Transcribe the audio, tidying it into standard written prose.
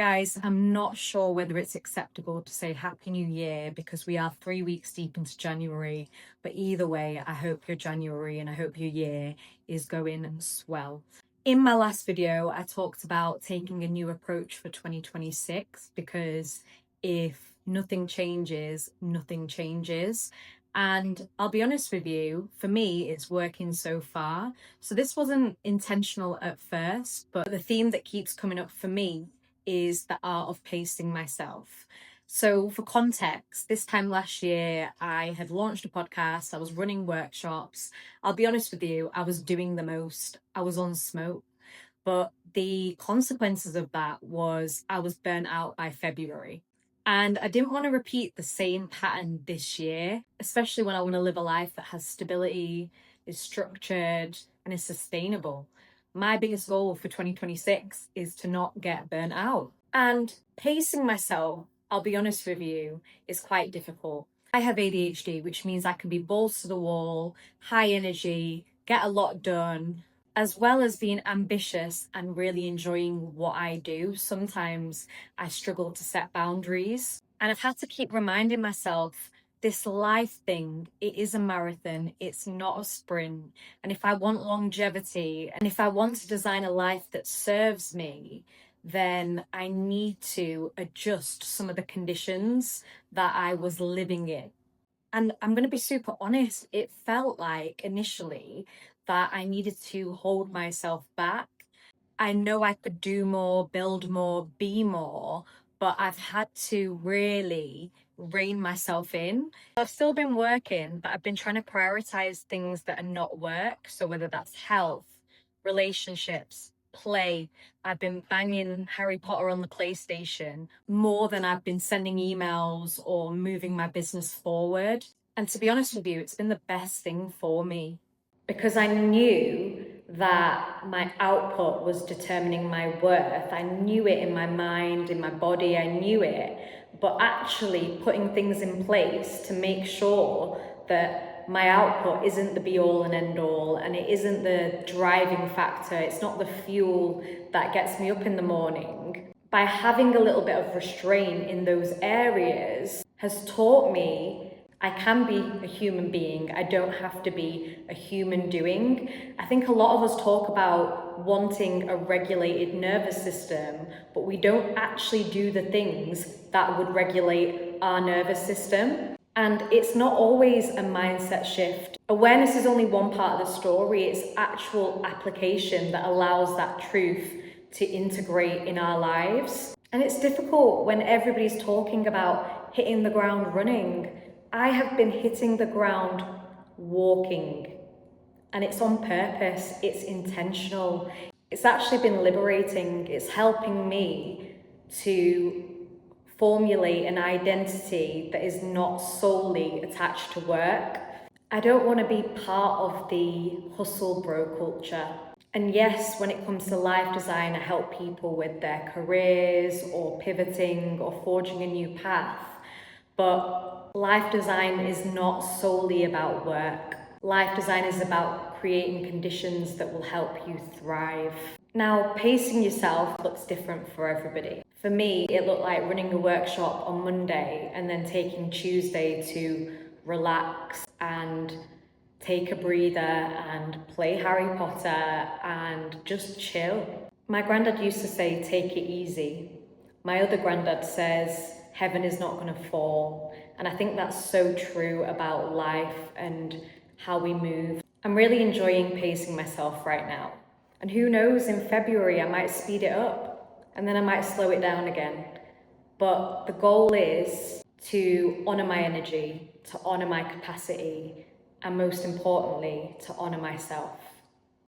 Guys, I'm not sure whether it's acceptable to say Happy New Year because we are 3 weeks deep into January. But either way, I hope your January and I hope your year is going swell. In my last video, I talked about taking a new approach for 2026 because if nothing changes, nothing changes. And I'll be honest with you, for me, it's working so far. So this wasn't intentional at first, but the theme that keeps coming up for me is the art of pacing myself. So, for context, this time last year, I had launched a podcast, I was running workshops. I'll be honest with you, I was doing the most, I was on smoke. But the consequences of that was I was burnt out by February. And I didn't want to repeat the same pattern this year, especially when I want to live a life that has stability, is structured, and is sustainable. My biggest goal for 2026 is to not get burnt out. And pacing myself, I'll be honest with you, is quite difficult. I have ADHD, which means I can be balls to the wall, high energy, get a lot done, as well as being ambitious and really enjoying what I do. Sometimes I struggle to set boundaries, and I've had to keep reminding myself this life thing, it is a marathon, it's not a sprint. And if I want longevity and if I want to design a life that serves me, then I need to adjust some of the conditions that I was living in. And I'm going to be super honest, it felt like initially that I needed to hold myself back. I know I could do more, build more, be more, but I've had to really rein myself in. I've still been working, but I've been trying to prioritize things that are not work. So whether that's health, relationships, play. I've been banging Harry Potter on the PlayStation more than I've been sending emails or moving my business forward. And to be honest with you, it's been the best thing for me because I knew that my output was determining my worth. I knew it in my mind, in my body, I knew it. But actually putting things in place to make sure that my output isn't the be all and end all, and it isn't the driving factor, it's not the fuel that gets me up in the morning. By having a little bit of restraint in those areas has taught me I can be a human being. I don't have to be a human doing. I think a lot of us talk about wanting a regulated nervous system, but we don't actually do the things that would regulate our nervous system. And it's not always a mindset shift. Awareness is only one part of the story. It's actual application that allows that truth to integrate in our lives. And it's difficult when everybody's talking about hitting the ground running. I have been hitting the ground walking, and it's on purpose, it's intentional. It's actually been liberating. It's helping me to formulate an identity that is not solely attached to work. I don't want to be part of the hustle bro culture. And yes, when it comes to life design, I help people with their careers or pivoting or forging a new path. But life design is not solely about work. Life design is about creating conditions that will help you thrive. Now, pacing yourself looks different for everybody. For me, it looked like running a workshop on Monday and then taking Tuesday to relax and take a breather and play Harry Potter and just chill. My granddad used to say, take it easy. My other granddad says, heaven is not going to fall. And I think that's so true about life and how we move. I'm really enjoying pacing myself right now. And who knows, in February, I might speed it up and then I might slow it down again. But the goal is to honor my energy, to honor my capacity, and most importantly, to honor myself.